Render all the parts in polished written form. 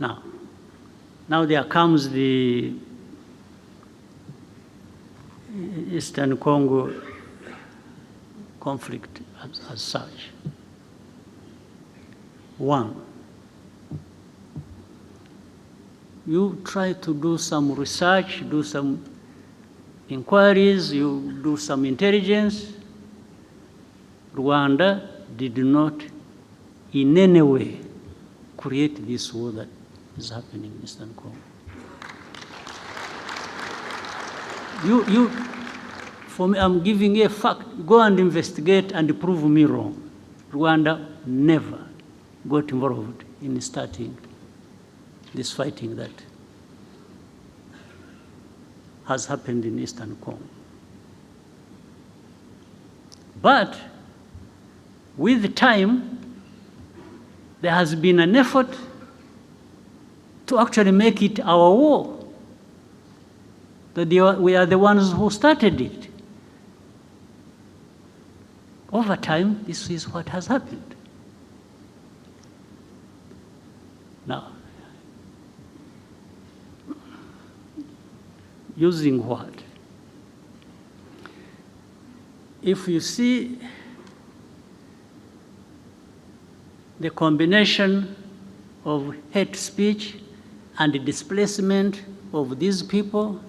Now there comes the Eastern Congo conflict as such. One, you try to do some research, do some inquiries, you do some intelligence. Rwanda did not in any way create this war that is happening in Eastern Congo. For me, I'm giving you a fact. Go and investigate and prove me wrong. Rwanda never got involved in starting this fighting that has happened in Eastern Congo. But with time, there has been an effort to actually make it our war. That we are the ones who started it. Over time, this is what has happened. Now, using what? If you see the combination of hate speech and the displacement of these people,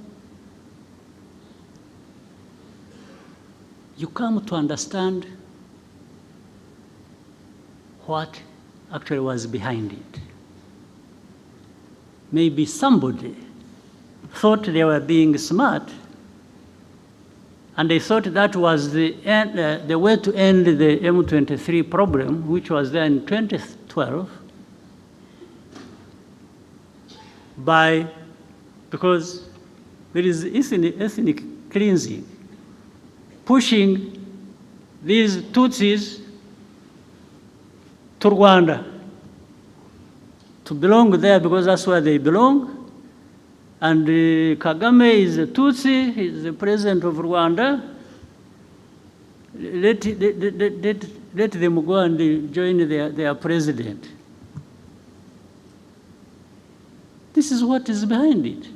you come to understand what actually was behind it. Maybe somebody thought they were being smart, and they thought that was the way to end the M23 problem, which was there in 2012, because there is ethnic cleansing, pushing these Tutsis to Rwanda, to belong there because that's where they belong. And Kagame is a Tutsi, he's the president of Rwanda. Let them go and join their president. This is what is behind it.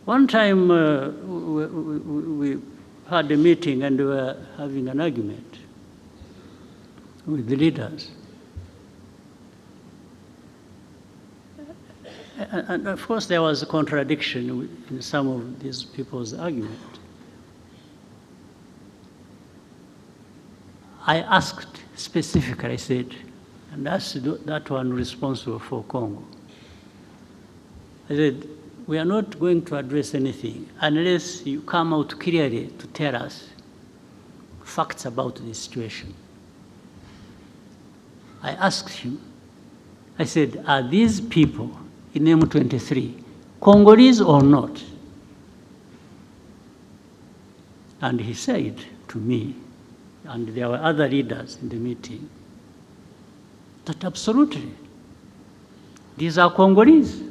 One time we had a meeting and we were having an argument with the leaders. And of course there was a contradiction in some of these people's argument. I asked specifically, I said, and that's that one responsible for Congo. I said, we are not going to address anything unless you come out clearly to tell us facts about this situation. I asked him, I said, are these people in M23 Congolese or not? And he said to me, and there were other leaders in the meeting, that absolutely, these are Congolese.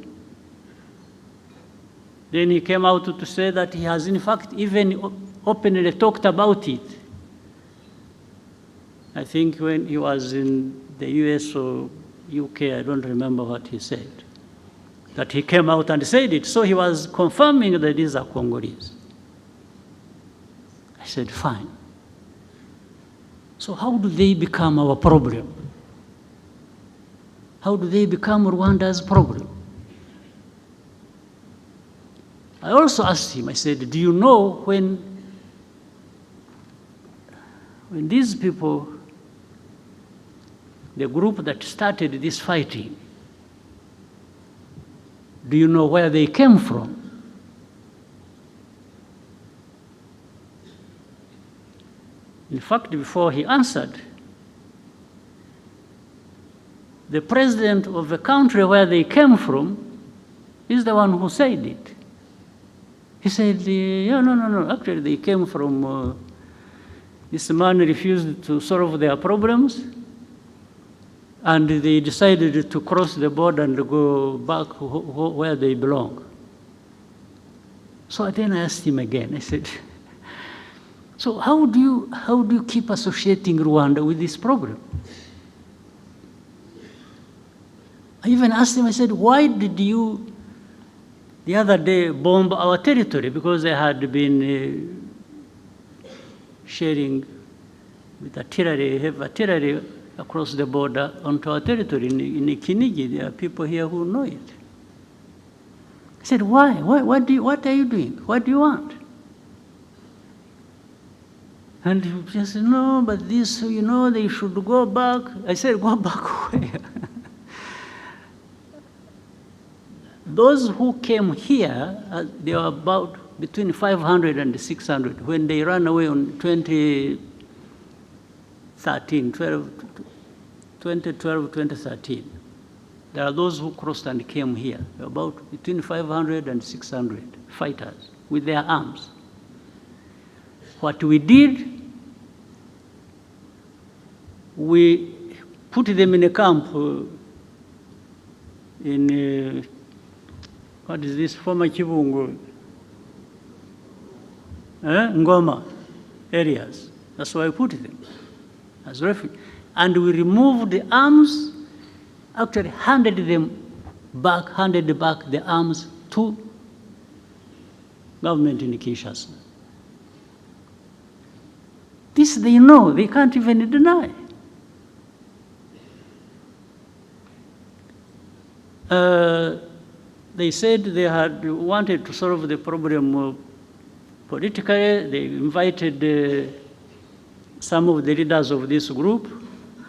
Then he came out to say that he has in fact even openly talked about it. I think when he was in the US or UK, I don't remember what he said, that he came out and said it. So he was confirming that these are Congolese. I said, fine. So how do they become our problem? How do they become Rwanda's problem? I also asked him, I said, do you know when these people, the group that started this fighting, do you know where they came from? In fact, before he answered, the president of the country where they came from is the one who said it. He said, yeah, no, actually they came from, this man refused to solve their problems, and they decided to cross the border and go back where they belong. So then I asked him again, I said, so how do you keep associating Rwanda with this problem? I even asked him, I said, why did you, the other day, bomb our territory? Because they had been sharing with artillery, heavy artillery across the border onto our territory in Kinigi. There are people here who know it. I said, why? What are you doing? What do you want? And he just said, no, but this, they should go back. I said, go back where? Those who came here, they were about between 500 and 600 when they ran away on 2013. There are those who crossed and came here, about between 500 and 600 fighters with their arms. What we did, we put them in a camp in, what is this, former Kibungo, Ngoma areas. That's why we put them as refugees. And we removed the arms, actually handed back the arms to government in Kinshasa. This they know, they can't even deny. They said they had wanted to solve the problem politically. They invited some of the leaders of this group,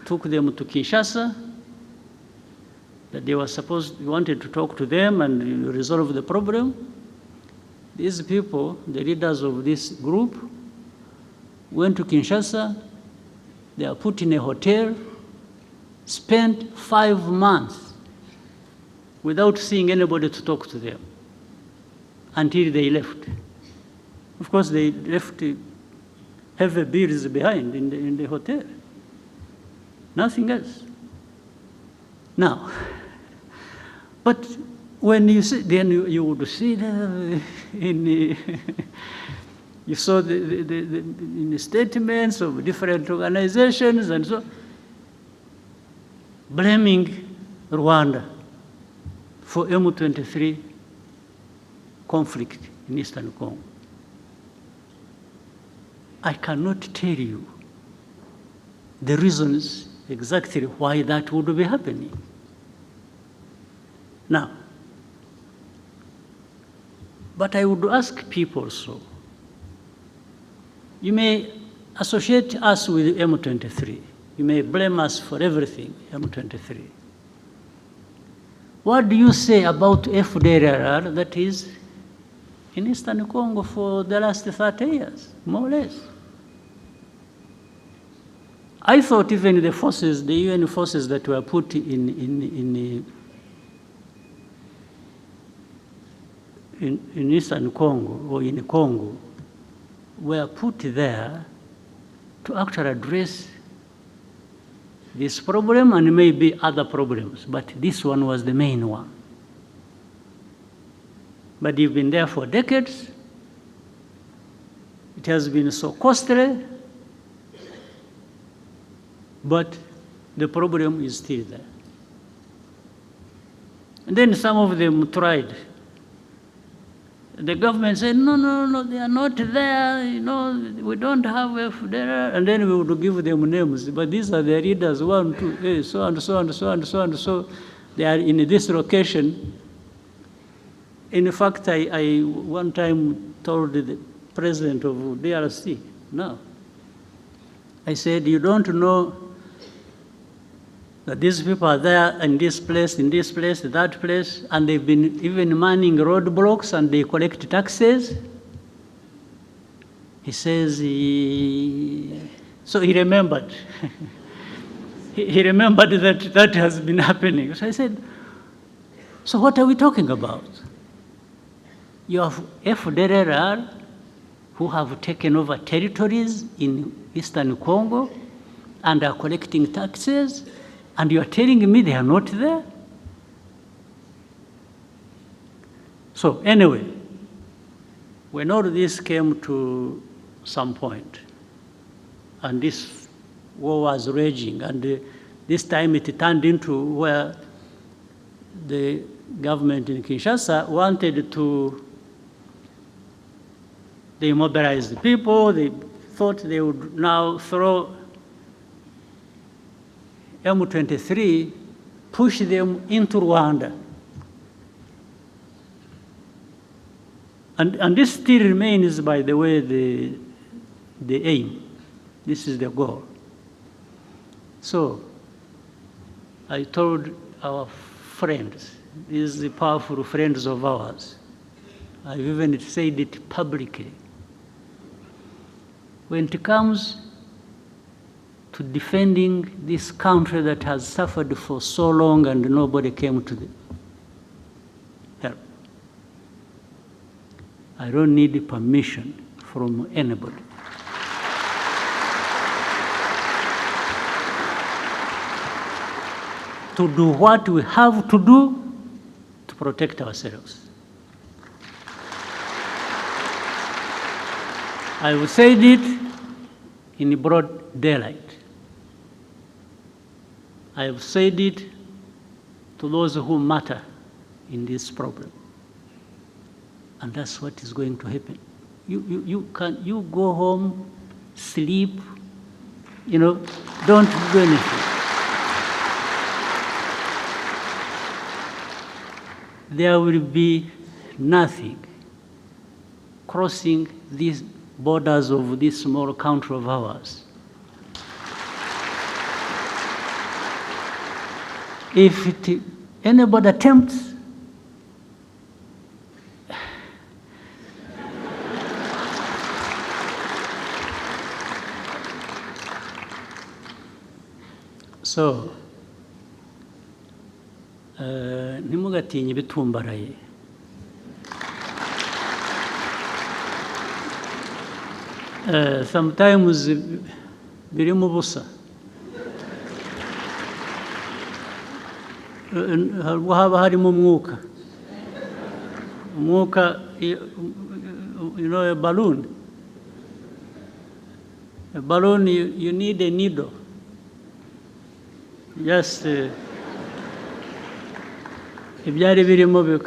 took them to Kinshasa, that they wanted to talk to them and resolve the problem. These people, the leaders of this group, went to Kinshasa. They are put in a hotel, spent 5 months without seeing anybody to talk to them until they left. Of course, they left heavy bills behind in the hotel. Nothing else. Now, but when you see, then you would see you saw in the statements of different organizations and so, blaming Rwanda for M23 conflict in Eastern Congo. I cannot tell you the reasons exactly why that would be happening. Now, but I would ask people so. You may associate us with M23. You may blame us for everything, M23. What do you say about FDLR that is in Eastern Congo for the last 30 years, more or less? I thought even the forces, the UN forces that were put in Eastern Congo or in Congo were put there to actually address this problem and maybe other problems, but this one was the main one. But you've been there for decades. It has been so costly, but the problem is still there. And then some of them tried. The government said, no, they are not there, we don't have FDLR, and then we would give them names, but these are the leaders, 1, 2, so and so and so and so and so, they are in this location. In fact, I one time told the president of DRC, no, I said, you don't know that these people are there in this place, that place, and they've been even manning roadblocks and they collect taxes. He says, so he remembered. he remembered that has been happening. So I said, so what are we talking about? You have FDLR who have taken over territories in Eastern Congo and are collecting taxes, and you are telling me they are not there? So anyway, when all this came to some point, and this war was raging, and this time it turned into where the government in Kinshasa wanted to, they mobilized the people, they thought they would now throw M23, push them into Rwanda. And this still remains, by the way, the aim. This is the goal. So I told our friends, these powerful friends of ours, I've even said it publicly, when it comes to defending this country that has suffered for so long and nobody came to the help, I don't need permission from anybody. To do what we have to do to protect ourselves. I have said it in broad daylight. I have said it to those who matter in this problem. And that's what is going to happen. You go home, sleep, don't do anything. There will be nothing crossing these borders of this small country of ours. If anybody attempts, so ntimugatinye ibitumbaraye. Sometimes birimo ubusa. Haba harimo umwuka. Umwuka, a balloon. A balloon, you need a needle. Just ibyari birimo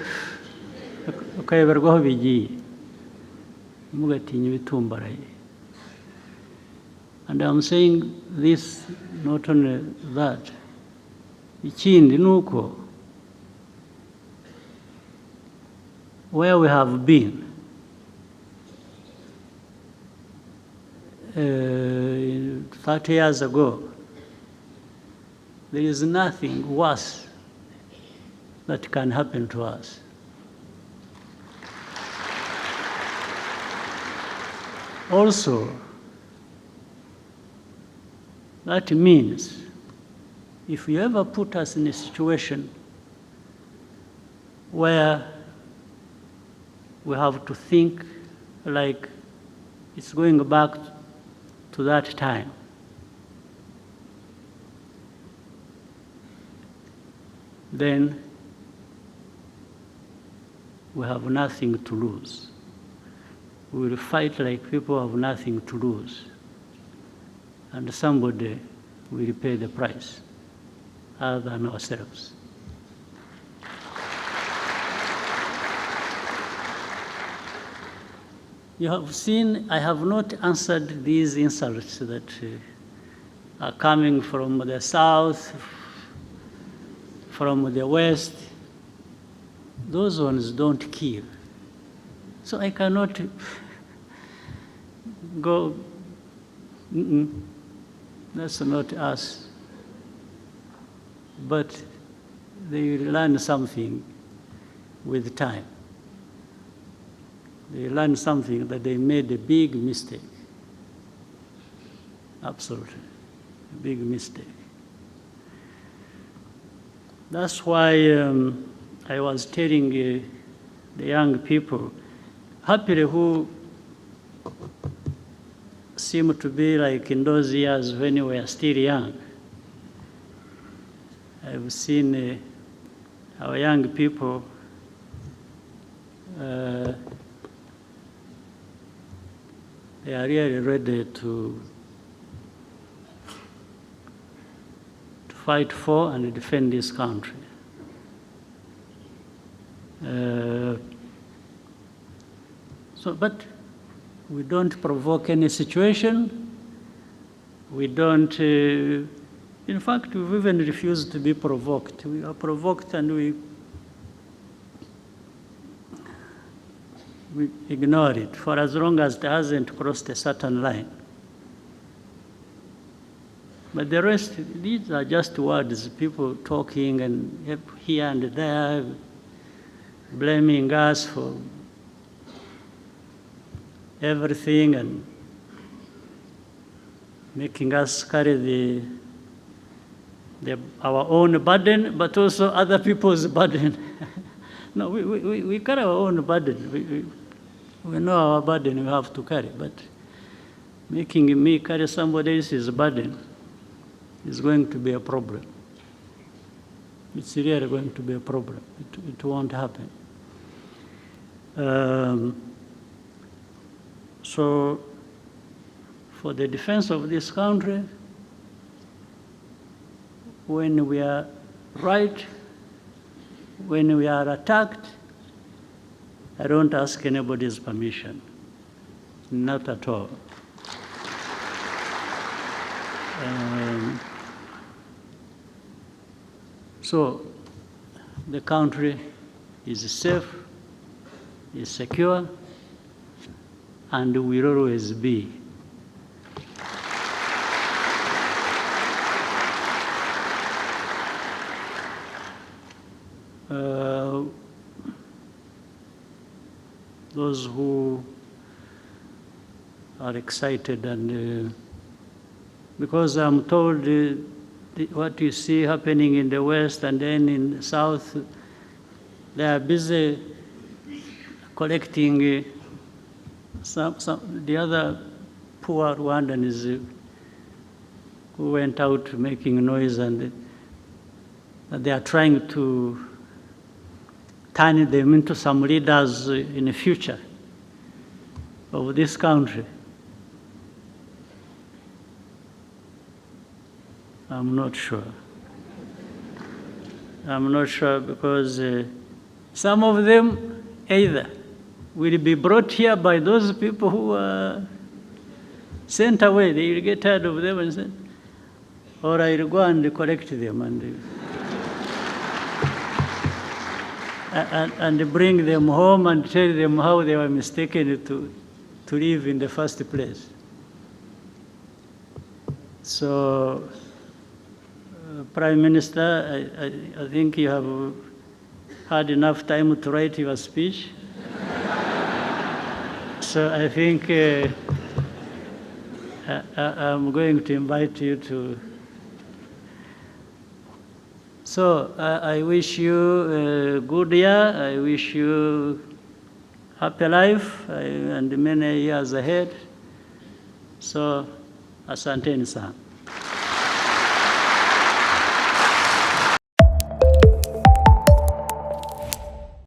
ukayoberwaho bigiye. Ntimugatinye ibitumbaraye. And I'm saying this, not only that. Ikindi nuko, where we have been, 30 years ago, there is nothing worse that can happen to us. Also, that means if you ever put us in a situation where we have to think like it's going back to that time, then we have nothing to lose. We will fight like people have nothing to lose. And somebody will pay the price other than ourselves. You have seen, I have not answered these insults that are coming from the south, from the west. Those ones don't kill. So I cannot go, that's not us. But they will learn something with time. They learn something that they made a big mistake. Absolutely, a big mistake. That's why I was telling the young people, happily who seem to be like in those years when we were still young. I've seen our young people they are really ready to fight for and defend this country. But we don't provoke any situation. We don't, in fact, we've even refused to be provoked. We are provoked and we ignore it for as long as it hasn't crossed a certain line. But the rest, these are just words, people talking and here and there, blaming us for everything and making us carry our own burden, but also other people's burden. No, we carry our own burden. We know our burden we have to carry, but making me carry somebody else's burden is going to be a problem. It's really going to be a problem. It won't happen. So, for the defense of this country, when we are right, when we are attacked, I don't ask anybody's permission, not at all. So the country is safe, is secure, and will always be. Those who are excited and because I'm told what you see happening in the West and then in the South, they are busy collecting the other poor Rwandans who went out making noise, and they are trying to turn them into some leaders in the future of this country. I'm not sure. I'm not sure because some of them either will be brought here by those people who are sent away. They will get tired of them and say, or I will go and collect them and bring them home and tell them how they were mistaken to live in the first place. So, Prime Minister, I think you have had enough time to write your speech. So I think I'm going to invite you to. So I wish you a good year. I wish you happy life and many years ahead. So asanteni sana.